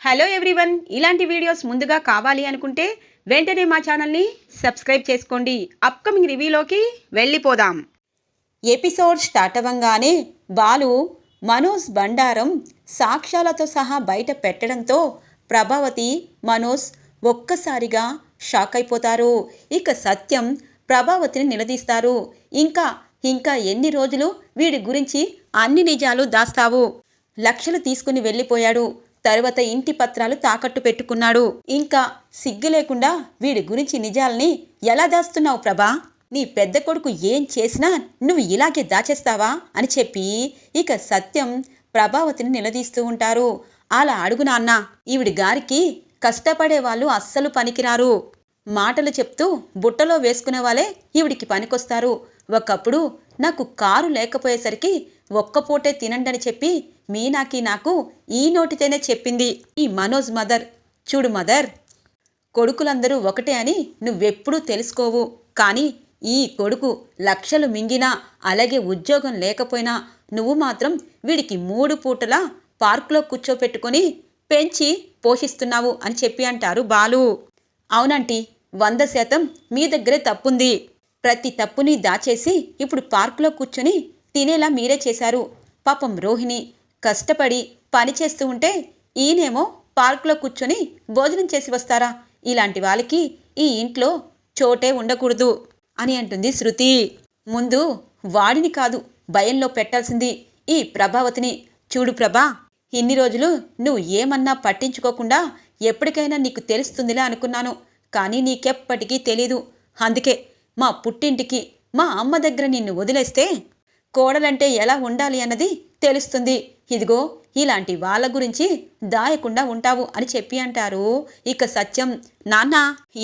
Hello everyone, ఇలాంటి videos ముందుగా కావాలి అనుకుంటే వెంటనే మా ఛానల్ని సబ్స్క్రైబ్ చేసుకోండి. అప్కమింగ్ రివ్యూలోకి వెళ్ళిపోదాం. ఎపిసోడ్ స్టార్ట్ అవ్వంగానే బాలు మనోజ్ బండారం సాక్ష్యాలతో సహా బయట పెట్టడంతో ప్రభావతి మనోజ్ ఒక్కసారిగా షాక్ అయిపోతారు. ఇక సత్యం ప్రభావతిని నిలదీస్తారు. ఇంకా ఎన్ని రోజులు వీడి గురించి అన్ని నిజాలు దాస్తావు? లక్షలు తీసుకుని వెళ్ళిపోయాడు. తరువాత ఇంటి పత్రాలు తాకట్టు పెట్టుకున్నాడు. ఇంకా సిగ్గు లేకుండా వీడి గురించి నిజాల్ని ఎలా దాస్తున్నావు ప్రభా? నీ పెద్ద కొడుకు ఏం చేసినా నువ్వు ఇలాగే దాచేస్తావా అని చెప్పి ఇక సత్యం ప్రభావతిని నిలదీస్తూ ఉంటారు. అలా అడుగు నాన్న, ఈవిడి గారికి కష్టపడే వాళ్ళు అస్సలు పనికిరారు. మాటలు చెప్తూ బుట్టలో వేసుకునే వాళ్ళే ఈవిడికి పనికొస్తారు. ఒకప్పుడు నాకు కారు లేకపోయేసరికి ఒక్కపూటే తినండని చెప్పి మీనాకి నాకు ఈ నోటితోనే చెప్పింది ఈ మనోజ్ మదర్. చూడు మదర్, కొడుకులందరూ ఒకటే అని నువ్వెప్పుడూ తెలుసుకోవు. కానీ ఈ కొడుకు లక్షలు మింగినా అలాగే ఉద్యోగం లేకపోయినా నువ్వు మాత్రం వీడికి 3 పూటలా పార్కులో కూర్చోపెట్టుకొని పెంచి పోషిస్తున్నావు అని చెప్పి అంటారు బాలు. అవునంటీ, 100% మీ దగ్గరే తప్పుంది. ప్రతి తప్పుని దాచేసి ఇప్పుడు పార్కులో కూర్చొని తినేలా మీరే చేశారు. పాపం రోహిణి కష్టపడి పని చేస్తూ ఉంటే ఈయనేమో పార్కులో కూర్చొని భోజనం చేసి వస్తారా? ఇలాంటి వాళ్ళకి ఈ ఇంట్లో చోటే ఉండకూడదు అని అంటుంది శృతి. ముందు వాడిని కాదు భయంలో పెట్టాల్సింది ఈ ప్రభావతిని. చూడు ప్రభా, ఇన్ని రోజులు నువ్వు ఏమన్నా పట్టించుకోకుండా ఎప్పటికైనా నీకు తెలుస్తుందిలే అనుకున్నాను. కానీ నీకెప్పటికీ తెలీదు. అందుకే మా పుట్టింటికి మా అమ్మ దగ్గర నిన్ను వదిలేస్తే కోడలంటే ఎలా ఉండాలి అన్నది తెలుస్తుంది. ఇదిగో ఇలాంటి వాళ్ళ గురించి దాయకుండా ఉంటావు అని చెప్పి అంటారు. ఇక సత్యం, నాన్న,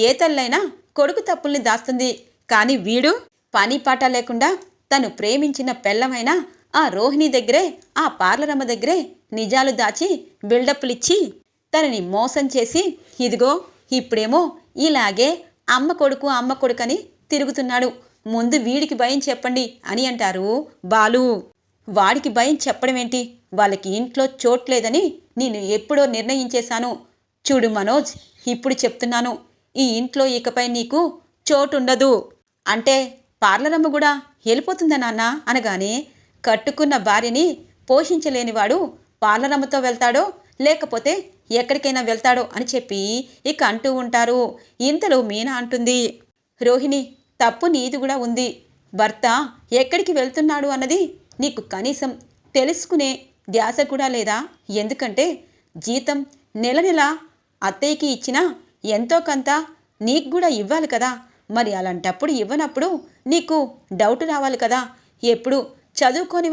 ఏ తల్లైనా కొడుకు తప్పుల్ని దాస్తుంది. కానీ వీడు పని పాట లేకుండా తను ప్రేమించిన పెళ్ళమైన ఆ రోహిణి దగ్గరే, ఆ పార్లరమ్మ దగ్గరే నిజాలు దాచి బిల్డప్లిచ్చి తనని మోసం చేసి ఇదిగో ఇప్పుడేమో ఇలాగే అమ్మ కొడుకని తిరుగుతున్నాడు. ముందు వీడికి భయం చెప్పండి అని అంటారు బాలు. వాడికి భయం చెప్పడం ఏంటి? వాళ్ళకి ఇంట్లో చోట్లేదని నేను ఎప్పుడో నిర్ణయించేశాను. చూడు మనోజ్, ఇప్పుడు చెప్తున్నాను, ఈ ఇంట్లో ఇకపై నీకు చోటుండదు. అంటే పార్లరమ్మ కూడా వెళ్ళిపోతుందా నాన్న అనగానే, కట్టుకున్న భార్యని పోషించలేనివాడు పార్లరమ్మతో వెళ్తాడో లేకపోతే ఎక్కడికైనా వెళ్తాడో అని చెప్పి ఇక అంటూ ఉంటారు. ఇంతలో మీనా అంటుంది, రోహిణి, తప్పు నీది కూడా ఉంది. భర్త ఎక్కడికి వెళ్తున్నాడు అన్నది నీకు కనీసం తెలుసుకునే ధ్యాస కూడా లేదా? ఎందుకంటే జీతం నెల అత్తయ్యకి ఇచ్చినా ఎంతో కొంత నీకు కూడా ఇవ్వాలి కదా. మరి అలాంటప్పుడు ఇవ్వనప్పుడు నీకు డౌట్ రావాలి కదా. ఎప్పుడు చదువుకోని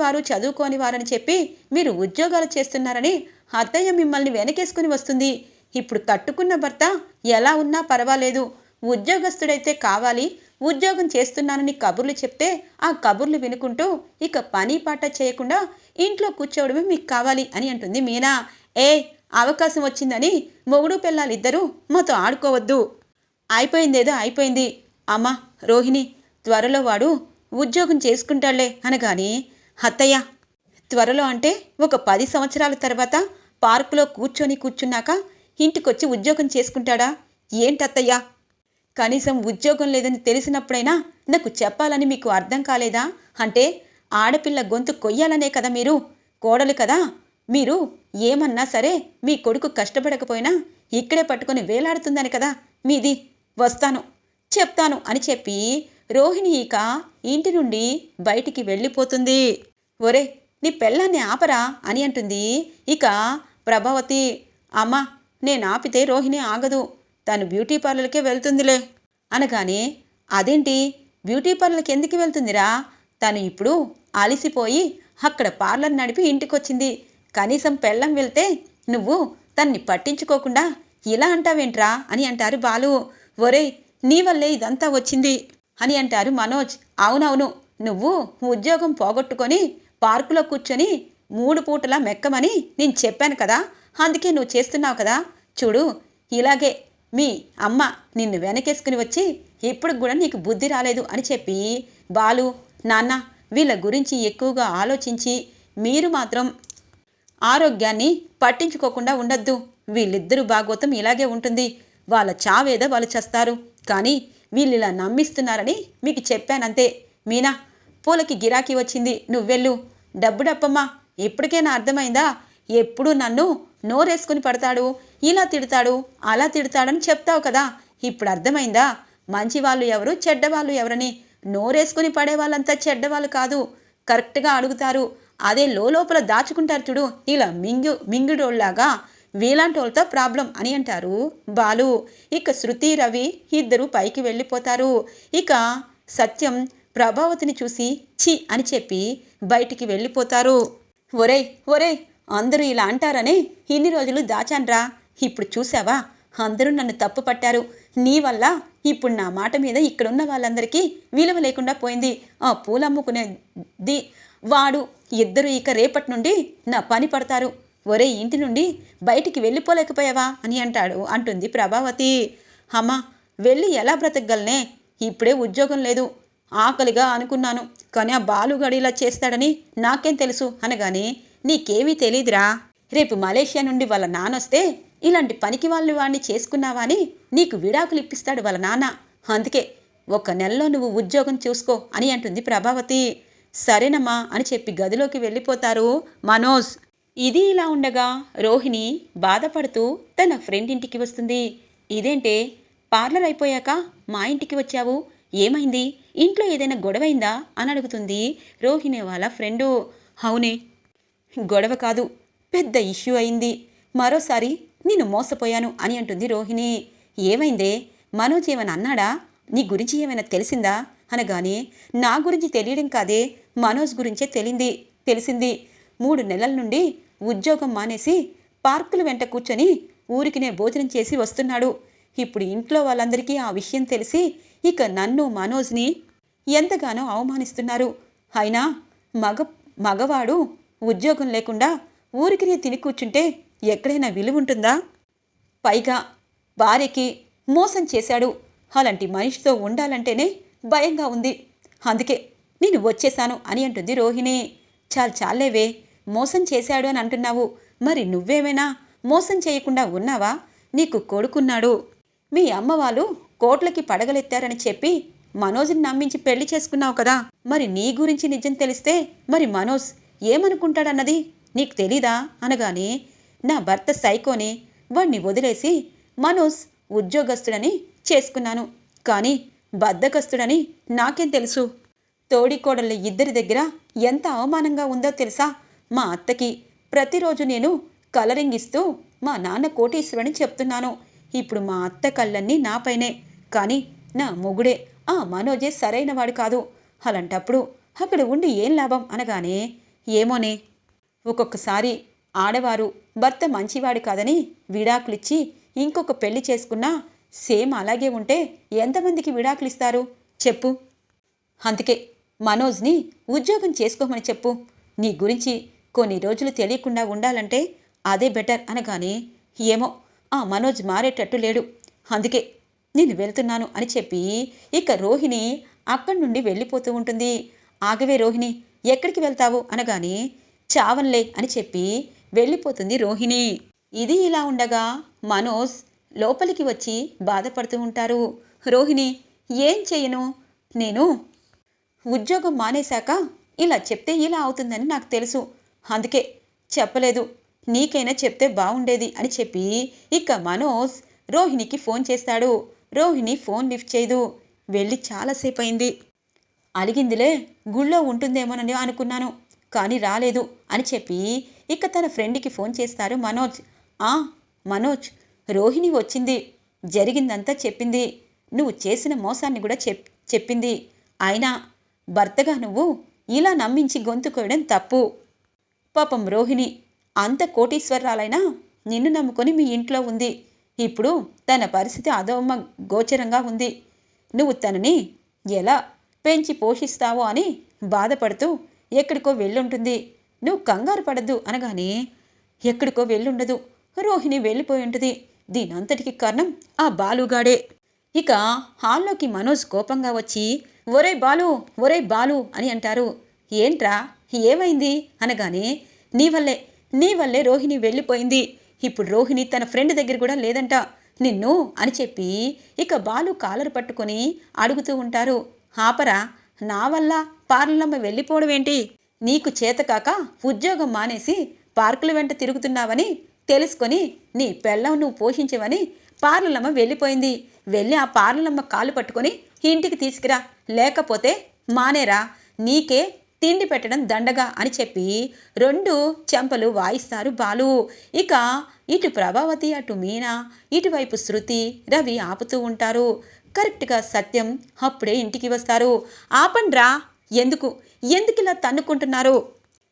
వారని చెప్పి మీరు ఉద్యోగాలు చేస్తున్నారని అత్తయ్య మిమ్మల్ని వెనకేసుకుని వస్తుంది. ఇప్పుడు కట్టుకున్న భర్త ఎలా ఉన్నా పర్వాలేదు, ఉద్యోగస్తుడైతే కావాలి, ఉద్యోగం చేస్తున్నానని కబుర్లు చెప్తే ఆ కబుర్లు వినుకుంటూ ఇక పని పాట చేయకుండా ఇంట్లో కూర్చోవడమే మీకు కావాలి అని అంటుంది మీనా. అవకాశం వచ్చిందని మొగుడు పిల్లలిద్దరూ మాతో ఆడుకోవద్దు. అయిపోయిందేదో అయిపోయింది. అమ్మ రోహిణి, త్వరలో వాడు ఉద్యోగం చేసుకుంటాడులే అనగానే, అత్తయ్య త్వరలో అంటే ఒక 10 సంవత్సరాల తర్వాత పార్కులో కూర్చున్నాక ఇంటికొచ్చి ఉద్యోగం చేసుకుంటాడా ఏంటత్తయ్యా? కనీసం ఉద్యోగం లేదని తెలిసినప్పుడైనా నాకు చెప్పాలని మీకు అర్థం కాలేదా? అంటే ఆడపిల్ల గొంతు కొయ్యాలనే కదా మీరు? కోడలు కదా మీరు. ఏమన్నా సరే మీ కొడుకు కష్టపడకపోయినా ఇక్కడే పట్టుకొని వేలాడుతుందని కదా మీది. వస్తాను, చెప్తాను అని చెప్పి రోహిణి ఇక ఇంటి నుండి బయటికి వెళ్ళిపోతుంది. ఒరే, నీ పెళ్ళాన్ని ఆపరా అని అంటుంది ఇక ప్రభావతి. అమ్మ, నేను ఆపితే రోహిణి ఆగదు, తను బ్యూటీ పార్లర్కే వెళ్తుందిలే అనగానే, అదేంటి బ్యూటీ పార్లర్కి ఎందుకు వెళ్తుందిరా? తను ఇప్పుడు అలిసిపోయి అక్కడ పార్లర్ నడిపి ఇంటికొచ్చింది. కనీసం పెళ్ళం వెళ్తే నువ్వు తన్ని పట్టించుకోకుండా ఇలా అంటావేంట్రా అని అంటారు బాలు. ఒరేయ్, నీ వల్లే ఇదంతా వచ్చింది అని అంటారు మనోజ్. అవునవును, నువ్వు ఉద్యోగం పోగొట్టుకొని పార్కులో కూర్చొని 3 పూటలా మెక్కమని నేను చెప్పాను కదా, అందుకే నువ్వు చేస్తున్నావు కదా. చూడు, ఇలాగే మీ అమ్మ నిన్ను వెనకేసుకుని వచ్చి ఇప్పుడు కూడా నీకు బుద్ధి రాలేదు అని చెప్పి బాలు, నాన్న, వీళ్ళ గురించి ఎక్కువగా ఆలోచించి మీరు మాత్రం ఆరోగ్యాన్ని పట్టించుకోకుండా ఉండొద్దు. వీళ్ళిద్దరూ భాగవతం ఇలాగే ఉంటుంది. వాళ్ళ చావేదో వాళ్ళు చస్తారు. కానీ వీళ్ళు ఇలా నమ్మిస్తున్నారని మీకు చెప్పానంతే. మీనా, పూలకి గిరాకీ వచ్చింది, నువ్వెళ్ళు. డబ్బు డప్పమ్మా, ఇప్పటికైనా అర్థమైందా? ఎప్పుడూ నన్ను నోరేసుకుని పడతాడు, ఇలా తిడతాడు, అలా తిడతాడని చెప్తావు కదా, ఇప్పుడు అర్థమైందా? మంచివాళ్ళు ఎవరు, చెడ్డవాళ్ళు ఎవరని. నోరేసుకుని పడే వాళ్ళంతా చెడ్డవాళ్ళు కాదు, కరెక్ట్గా అడుగుతారు. అదే లోపల దాచుకుంటారు చూడు, ఇలా మింగుడోళ్ళలాగా, వీలాంటి వాళ్ళతో ప్రాబ్లం అని అంటారు బాలు. ఇక శృతి, రవి ఇద్దరు పైకి వెళ్ళిపోతారు. ఇక సత్యం ప్రభావతిని చూసి ఛీ అని చెప్పి బయటికి వెళ్ళిపోతారు. ఒరేయ్ ఒరేయ్, అందరూ ఇలా అంటారనే ఇన్ని రోజులు దాచాన్రా. ఇప్పుడు చూసావా, అందరూ నన్ను తప్పు పట్టారు. నీ వల్ల ఇప్పుడు నా మాట మీద ఇక్కడున్న వాళ్ళందరికీ విలువ లేకుండా పోయింది. ఆ పూలమ్ముకునేది వాడు, ఇద్దరు ఇక రేపటి నుండి నా పని పడతారు. ఒరే, ఇంటి నుండి బయటికి వెళ్ళిపోలేకపోయావా అని అంటుంది ప్రభావతి. అమ్మా, వెళ్ళి ఎలా బ్రతకగలనే? ఇప్పుడే ఉద్యోగం లేదు, ఆకలిగా అనుకున్నాను. కానీ ఆ బాలుగాడు ఇలా చేస్తాడని నాకేం తెలుసు అనగానే, నీకేమీ తెలీదురా. రేపు మలేషియా నుండి వాళ్ళ నాన్నొస్తే ఇలాంటి పనికి వాళ్ళు వాడిని చేసుకున్నావా అని నీకు విడాకులు ఇప్పిస్తాడు వాళ్ళ నాన్న. అందుకే 1 నెలలో నువ్వు ఉద్యోగం చూసుకో అని అంటుంది ప్రభావతి. సరేనమ్మా అని చెప్పి గదిలోకి వెళ్ళిపోతారు మనోజ్. ఇది ఇలా ఉండగా రోహిణి బాధపడుతూ తన ఫ్రెండ్ ఇంటికి వస్తుంది. ఇదేంటే, పార్లర్ అయిపోయాక మా ఇంటికి వచ్చావు, ఏమైంది? ఇంట్లో ఏదైనా గొడవైందా అని అడుగుతుంది రోహిణి వాళ్ళ ఫ్రెండు. అవునే, గొడవ కాదు, పెద్ద ఇష్యూ అయింది. మరోసారి నేను మోసపోయాను అని అంటుంది రోహిణి. ఏమైందే? మనోజ్ ఏమైనా అన్నాడా? నీ గురించి ఏమైనా తెలిసిందా అనగానే, నా గురించి తెలియడం కాదే, మనోజ్ గురించే తెలిసింది. 3 నెలల నుండి ఉద్యోగం మానేసి పార్కుల వెంట కూర్చొని ఊరికినే భోజనం చేసి వస్తున్నాడు. ఇప్పుడు ఇంట్లో వాళ్ళందరికీ ఆ విషయం తెలిసి ఇక నన్ను, మనోజ్ని ఎంతగానో అవమానిస్తున్నారు. అయినా మగవాడు ఉద్యోగం లేకుండా ఊరికినే తిని కూర్చుంటే ఎక్కడైనా విలువ ఉంటుందా? పైగా భార్యకి మోసం చేశాడు. అలాంటి మనిషితో ఉండాలంటేనే భయంగా ఉంది. అందుకే నేను వచ్చేశాను అని అంటుంది రోహిణి. చాలేవే, మోసం చేశాడు అని అంటున్నావు, మరి నువ్వేమైనా మోసం చేయకుండా ఉన్నావా? నీకు కొడుకున్నాడు. మీ అమ్మ వాళ్ళు కోట్లకి పడగలెత్తారని చెప్పి మనోజ్ని నమ్మించి పెళ్లి చేసుకున్నావు కదా. మరి నీ గురించి నిజం తెలిస్తే మరి మనోజ్ ఏమనుకుంటాడన్నది నీకు తెలీదా అనగానే, నా భర్త సైకోని, వాణ్ణి వదిలేసి మనోజ్ ఉద్యోగస్తుడని చేసుకున్నాను. కానీ బద్ధకస్తుడని నాకేం తెలుసు? తోడికోడళ్ళ ఇద్దరి దగ్గర ఎంత అవమానంగా ఉందో తెలుసా? మా అత్తకి ప్రతిరోజు నేను కలరింగ్ ఇస్తూ మా నాన్న కోటీశ్వరుని చెప్తున్నాను. ఇప్పుడు మా అత్త కళ్ళన్నీ నాపైనే. కానీ నా మొగుడే, ఆ మనోజే సరైనవాడు కాదు. అలాంటప్పుడు అక్కడ ఉండి ఏం లాభం అనగానే, ఏమోనే, ఒక్కొక్కసారి ఆడవారు భర్త మంచివాడు కాదని విడాకులిచ్చి ఇంకొక పెళ్లి చేసుకున్నా సేమ్ అలాగే ఉంటే ఎంతమందికి విడాకులు ఇస్తారు చెప్పు? అందుకే మనోజ్ని ఉద్యోగం చేసుకోమని చెప్పు. నీ గురించి కొన్ని రోజులు తెలియకుండా ఉండాలంటే అదే బెటర్ అనగానే, ఏమో, ఆ మనోజ్ మారేటట్టు లేడు, అందుకే నేను వెళ్తున్నాను అని చెప్పి ఇక రోహిణి అక్కడి నుండి వెళ్ళిపోతూ ఉంటుంది. ఆగవే రోహిణి, ఎక్కడికి వెళ్తావు అనగానే, చావన్లే అని చెప్పి వెళ్ళిపోతుంది రోహిణి. ఇది ఇలా ఉండగా మనోజ్ లోపలికి వచ్చి బాధపడుతూ ఉంటారు. రోహిణి, ఏం చేయను, నేను ఉద్యోగం మానేశాక ఇలా చెప్తే ఇలా అవుతుందని నాకు తెలుసు, అందుకే చెప్పలేదు. నీకైనా చెప్తే బాగుండేది అని చెప్పి ఇక మనోజ్ రోహిణికి ఫోన్ చేస్తాడు. రోహిణి ఫోన్ లిఫ్ట్ చేయదు. వెళ్ళి చాలాసేపు అయింది. అలిగిందిలే, గుళ్ళో ఉంటుందేమోనని అనుకున్నాను, కానీ రాలేదు అని చెప్పి ఇక తన ఫ్రెండ్కి ఫోన్ చేస్తారు మనోజ్. మనోజ్, రోహిణి వచ్చింది, జరిగిందంతా చెప్పింది, నువ్వు చేసిన మోసాన్ని కూడా చెప్పింది. అయినా భర్తగా నువ్వు ఇలా నమ్మించి గొంతు కోయడం తప్పు. పాపం రోహిణి అంత కోటీశ్వరరాలైనా నిన్ను నమ్ముకొని మీ ఇంట్లో ఉంది. ఇప్పుడు తన పరిస్థితి అధోమ గోచరంగా ఉంది. నువ్వు తనని ఎలా పెంచి పోషిస్తావో అని బాధపడుతూ ఎక్కడికో వెళ్ళుంటుంది. నువ్వు కంగారు పడద్దు అనగానే, ఎక్కడికో వెళ్ళుండదు, రోహిణి వెళ్ళిపోయి ఉంటుంది. దీనంతటికి కారణం ఆ బాలుగాడే. ఇక హాల్లోకి మనోజ్ కోపంగా వచ్చి, ఒరే బాలు అని అంటారు. ఏంట్రా, ఏమైంది అనగానే, నీ వల్లే రోహిణి వెళ్ళిపోయింది. ఇప్పుడు రోహిణి తన ఫ్రెండ్ దగ్గర కూడా లేదంట నిన్ను అని చెప్పి ఇక బాలు కాలరు పట్టుకొని అడుగుతూ ఉంటారు. ఆపరా, నా వల్ల పార్లమ్మ వెళ్ళిపోవడం ఏంటి? నీకు చేతకాక ఉద్యోగం మానేసి పార్కుల వెంట తిరుగుతున్నావని తెలుసుకొని నీ పెళ్ళం నువ్వు పోషించవని పార్లమ్మ వెళ్ళిపోయింది. వెళ్ళి ఆ పార్లమ్మ కాలు పట్టుకొని ఇంటికి తీసుకురా, లేకపోతే మానేరా, నీకే తిండి పెట్టడం దండగా అని చెప్పి 2 చెంపలు వాయిస్తారు బాలు. ఇక ఇటు ప్రభావతి, అటు మీనా, ఇటువైపు శృతి, రవి ఆపుతూ ఉంటారు. కరెక్ట్గా సత్యం అప్పుడే ఇంటికి వస్తారు. ఆపండ్రా, ఎందుకు ఇలా తన్నుకుంటున్నారు?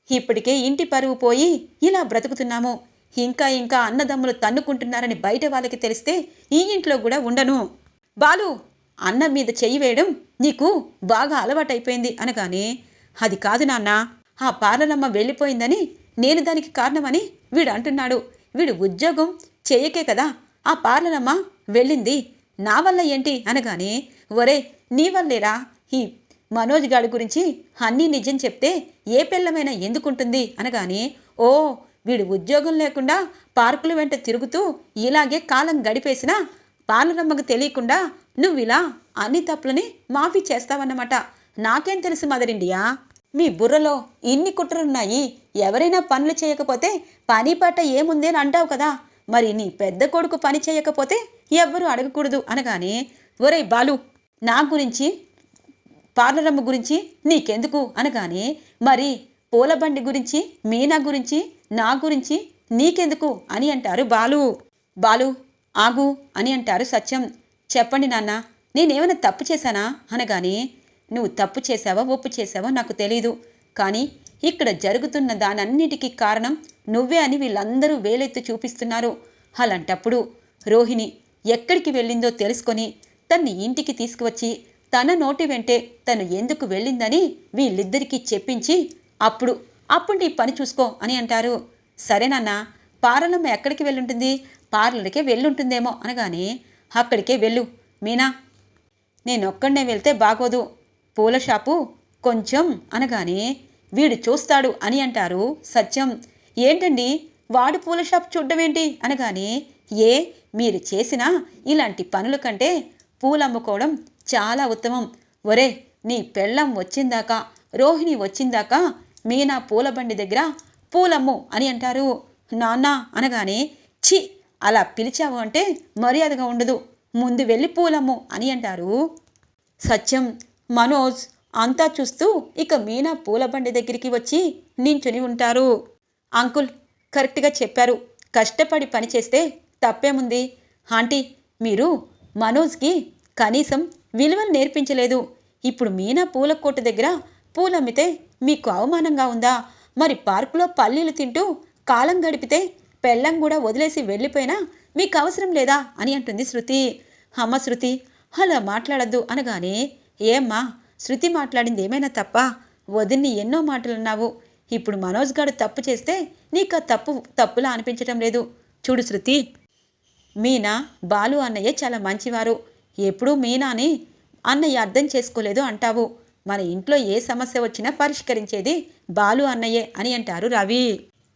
ఇప్పటికే ఇంటి పరువు పోయి ఇలా బ్రతుకుతున్నాము. ఇంకా అన్నదమ్ములు తన్నుకుంటున్నారని బయట వాళ్ళకి తెలిస్తే ఈ ఇంట్లో కూడా ఉండను. బాలు, అన్నం మీద చెయ్యి వేయడం నీకు బాగా అలవాటైపోయింది అనగానే, అది కాదు నాన్న, ఆ పార్లరమ్మ వెళ్ళిపోయిందని నేను దానికి కారణమని వీడు అంటున్నాడు. వీడు ఉద్యోగం చెయ్యకే కదా ఆ పార్లరమ్మ వెళ్ళింది, నా వల్ల ఏంటి అనగానే, ఒరే నీ వల్లేరా ఈ మనోజ్ గాడి గురించి అన్నీ నిజం చెప్తే ఏ పిల్లమైనా ఎందుకుంటుంది అనగానే, ఓ వీడు ఉద్యోగం లేకుండా పార్కుల వెంట తిరుగుతూ ఇలాగే కాలం గడిపేసినా పార్లరమ్మకు తెలియకుండా నువ్విలా అన్ని తప్పులని మాఫీ చేస్తావన్నమాట. నాకేం తెలుసు మదర్ ఇండియా, మీ బుర్రలో ఇన్ని కుట్రలున్నాయి. ఎవరైనా పనులు చేయకపోతే పని పట్ట ఏముంది అని అంటావు కదా, మరి నీ పెద్ద కొడుకు పని చేయకపోతే ఎవ్వరూ అడగకూడదు అనగానే, ఒరేయ్ బాలు, నా గురించి పార్లరమ్మ గురించి నీకెందుకు అనగానే, మరి పూలబండి గురించి, మీనా గురించి, నా గురించి నీకెందుకు అని అంటారు బాలు. బాలు ఆగు అని అంటారు సత్యం. చెప్పండి నాన్న, నేనేమైనా తప్పు చేశానా అనగానే, నువ్వు తప్పు చేశావో ఒప్పు చేశావో నాకు తెలీదు, కానీ ఇక్కడ జరుగుతున్న దానన్నిటికీ కారణం నువ్వే అని వీళ్ళందరూ వేలెత్తి చూపిస్తున్నారు. అలాంటప్పుడు రోహిణి ఎక్కడికి వెళ్ళిందో తెలుసుకొని తన్ని ఇంటికి తీసుకువచ్చి తన నోటి వెంటే తను ఎందుకు వెళ్ళిందని వీళ్ళిద్దరికీ చెప్పించి అప్పుడు నీ పని చూసుకో అని అంటారు. సరేనన్నా, పార్లమ్మ ఎక్కడికి వెళ్ళుంటుంది? పార్లర్కే వెళ్ళుంటుందేమో అనగానే, అక్కడికే వెళ్ళు మీనా, నేనొక్కడనే వెళ్తే బాగోదు, పూల షాపు కొంచెం అనగానే, వీడు చూస్తాడు అని అంటారు సత్యం. ఏంటండి వాడు పూల షాప్ చూడ్డం ఏంటి అనగానే, ఏ మీరు చేసిన ఇలాంటి పనుల కంటే పూలమ్ముకోవడం చాలా ఉత్తమం. ఒరే నీ పెళ్ళం వచ్చిందాకా, రోహిణి వచ్చిందాకా మీనా పూలబండి దగ్గర పూలమ్ము అని అంటారు. నాన్న అనగానే, ఛీ అలా పిలిచావు అంటే మర్యాదగా ఉండదు, ముందు వెళ్ళి పూలమ్ము అని అంటారు సత్యం. మనోజ్ అంతా చూస్తూ ఇక మీనా పూలబండి దగ్గరికి వచ్చి నించుని ఉంటారు. అంకుల్ కరెక్ట్గా చెప్పారు, కష్టపడి పని చేస్తే తప్పేముంది. ఆంటీ మీరు మనోజ్కి కనీసం విలువలు నేర్పించలేదు. ఇప్పుడు మీనా పూల కొట్టు దగ్గర పూలమ్మితే మీకు అవమానంగా ఉందా? మరి పార్కులో పల్లీలు తింటూ కాలం గడిపితే పెళ్ళం కూడా వదిలేసి వెళ్ళిపోయినా మీకు అవసరం లేదా అని అంటుంది శృతి. అమ్మ శృతి అలా మాట్లాడద్దు అనగానే, ఏమ్మా శృతి మాట్లాడింది ఏమైనా తప్ప? వదిన్ని ఎన్నో మాటలు అన్నావు, ఇప్పుడు మనోజ్ గారు తప్పు చేస్తే నీకు ఆ తప్పులా అనిపించటం లేదు. చూడు శృతి, మీనా బాలు అన్నయ్య చాలా మంచివారు, ఎప్పుడూ మీనాని అన్నయ్య అర్థం చేసుకోలేదు అంటావు. మన ఇంట్లో ఏ సమస్య వచ్చినా పరిష్కరించేది బాలు అన్నయ్యే అని అంటారు రవి.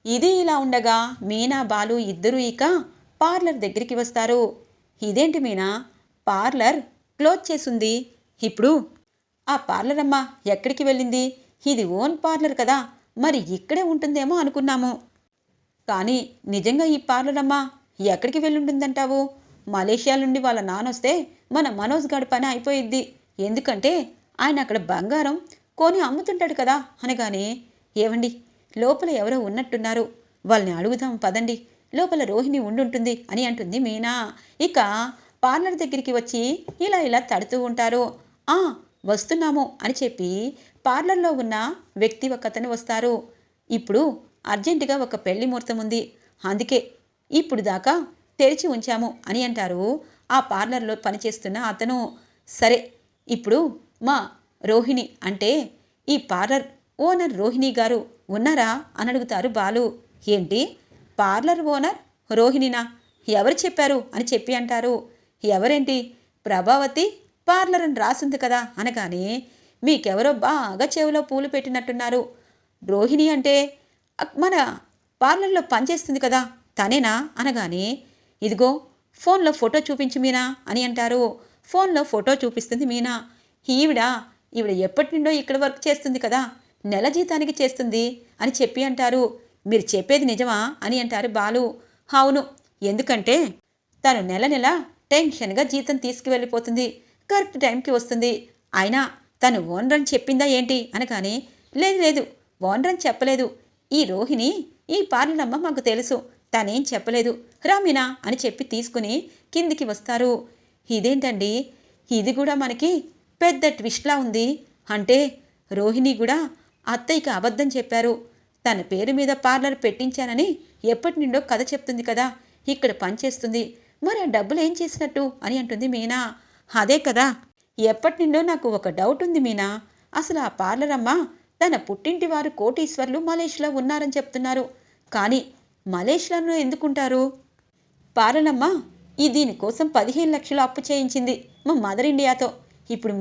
ఇది ఇలా ఉండగా మీనా బాలు ఇద్దరూ ఇక పార్లర్ దగ్గరికి వస్తారు. ఇదేంటి మీనా, పార్లర్ క్లోజ్ చేసుంది, ఇప్పుడు ఆ పార్లర్ అమ్మ ఎక్కడికి వెళ్ళింది? ఇది ఓన్ పార్లర్ కదా, మరి ఇక్కడే ఉంటుందేమో అనుకున్నాము. కానీ నిజంగా ఈ పార్లర్ అమ్మ ఎక్కడికి వెళ్ళుంటుందంటావు? మలేషియా నుండి వాళ్ళ నానొస్తే మన మనోజ్ గాడి పని అయిపోయిద్ది, ఎందుకంటే ఆయన అక్కడ బంగారం కొని అమ్ముతుంటాడు కదా అనగానే, ఏవండి లోపల ఎవరో ఉన్నట్టున్నారు, వాళ్ళని అడుగుదాం పదండి, లోపల రోహిణి ఉండుంటుంది అని అంటుంది మీనా. ఇక పార్లర్ దగ్గరికి వచ్చి ఇలా తడుతూ ఉంటారు. వస్తున్నాము అని చెప్పి పార్లర్లో ఉన్న వ్యక్తి ఒకతను వస్తారు. ఇప్పుడు అర్జెంటుగా ఒక పెళ్లి ముహూర్తం ఉంది, అందుకే ఇప్పుడు దాకా తెరిచి ఉంచాము అని అంటారు ఆ పార్లర్లో పనిచేస్తున్న అతను. సరే ఇప్పుడు మా రోహిణి అంటే ఈ పార్లర్ ఓనర్ రోహిణి గారు ఉన్నారా అని అడుగుతారు బాలు. ఏంటి పార్లర్ ఓనర్ రోహిణినా? ఎవరు చెప్పారు అని చెప్పి అంటారు. ఎవరేంటి, ప్రభావతి పార్లర్ అని రాసింది కదా అనగానే, మీకెవరో బాగా చెవిలో పూలు పెట్టినట్టున్నారు. రోహిణి అంటే మన పార్లర్లో పనిచేస్తుంది కదా, తనేనా అనగానే, ఇదిగో ఫోన్లో ఫోటో చూపించు మీనా అని అంటారు. ఫోన్లో ఫోటో చూపిస్తుంది మీనా. ఈవిడ ఈవిడ ఎప్పటి నుండో ఇక్కడ వర్క్ చేస్తుంది కదా, నెల జీతానికి చేస్తుంది అని చెప్పి అంటారు. మీరు చెప్పేది నిజమా అని అంటారు బాలు. అవును, ఎందుకంటే తను నెల నెల టెన్షన్గా జీతం తీసుకువెళ్ళిపోతుంది, కరెక్ట్ టైంకి వస్తుంది. అయినా తను ఓనర్ అని చెప్పిందా ఏంటి అనగానే, లేదు లేదు ఓనర్ అని చెప్పలేదు. ఈ రోహిణి ఈ పార్లరమ్మ మాకు తెలుసు, తనేం చెప్పలేదు, రామినా అని చెప్పి తీసుకుని కిందికి వస్తారు. ఇదేంటండి, ఇది కూడా మనకి పెద్ద ట్విస్ట్లా ఉంది. అంటే రోహిణి కూడా అత్తయ్యకి అబద్ధం చెప్పారు, తన పేరు మీద పార్లర్ పెట్టించానని ఎప్పటి నుండో కథ చెప్తుంది కదా, ఇక్కడ పనిచేస్తుంది, మరి ఆ డబ్బులు ఏం చేసినట్టు అని అంటుంది మీనా. అదే కదా ఎప్పటి నుండో నాకు ఒక డౌట్ ఉంది మీనా. అసలు ఆ పార్లర్ అమ్మ తన పుట్టింటి వారు కోటీశ్వర్లు మలేషియాలో ఉన్నారని చెప్తున్నారు, కానీ మలేషియాలో ఎందుకుంటారు? పార్లరమ్మ దీనికోసం 15 లక్షలు అప్పు చేయించింది మా మదర్ ఇండియాతో. ఇప్పుడు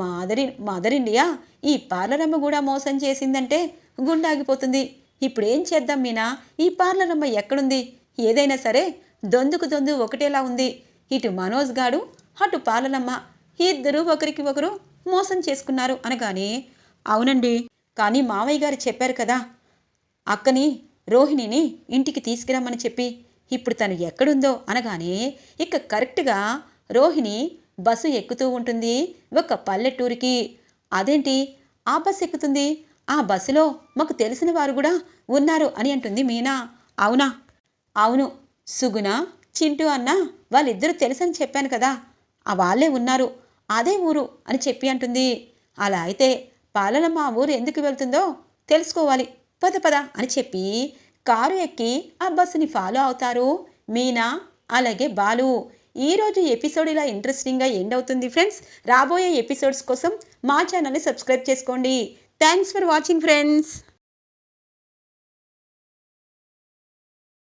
మదర్ ఇండియా ఈ పార్లరమ్మ కూడా మోసం చేసిందంటే గుండాగిపోతుంది. ఇప్పుడు ఏం చేద్దాం మీనా, ఈ పార్లరమ్మ ఎక్కడుంది? ఏదైనా సరే దొందుకు దొందు ఒకటేలా ఉంది. ఇటు మనోజ్ గాడు అటు పార్లరమ్మ ఇద్దరూ ఒకరికి ఒకరు మోసం చేసుకున్నారు అనగానే, అవునండి, కానీ మావయ్య గారు చెప్పారు కదా అక్కని రోహిణిని ఇంటికి తీసుకురమ్మని చెప్పి, ఇప్పుడు తను ఎక్కడుందో అనగానే, ఇక కరెక్ట్గా రోహిణి బస్సు ఎక్కుతూ ఉంటుంది ఒక పల్లెటూరికి. అదేంటి ఆ బస్సు ఎక్కుతుంది, ఆ బస్సులో మాకు తెలిసిన వారు కూడా ఉన్నారు అని అంటుంది మీనా. అవునా? అవును, సుగుణ చింటూ అన్న వాళ్ళిద్దరూ తెలుసని చెప్పాను కదా, వాళ్ళే ఉన్నారు, అదే ఊరు అని చెప్పి అంటుంది. అలా అయితే పాలనమ్మ ఆ ఊరు ఎందుకు వెళ్తుందో తెలుసుకోవాలి, పద పద అని చెప్పి కారు ఎక్కి ఆ బస్సుని ఫాలో అవుతారు మీనా అలాగే బాలు. ఈరోజు ఎపిసోడ్ ఇలా ఇంట్రెస్టింగ్గా ఎండ్ అవుతుంది ఫ్రెండ్స్. రాబోయే ఎపిసోడ్స్ కోసం మా ఛానల్ని సబ్స్క్రైబ్ చేసుకోండి. Thanks for watching friends.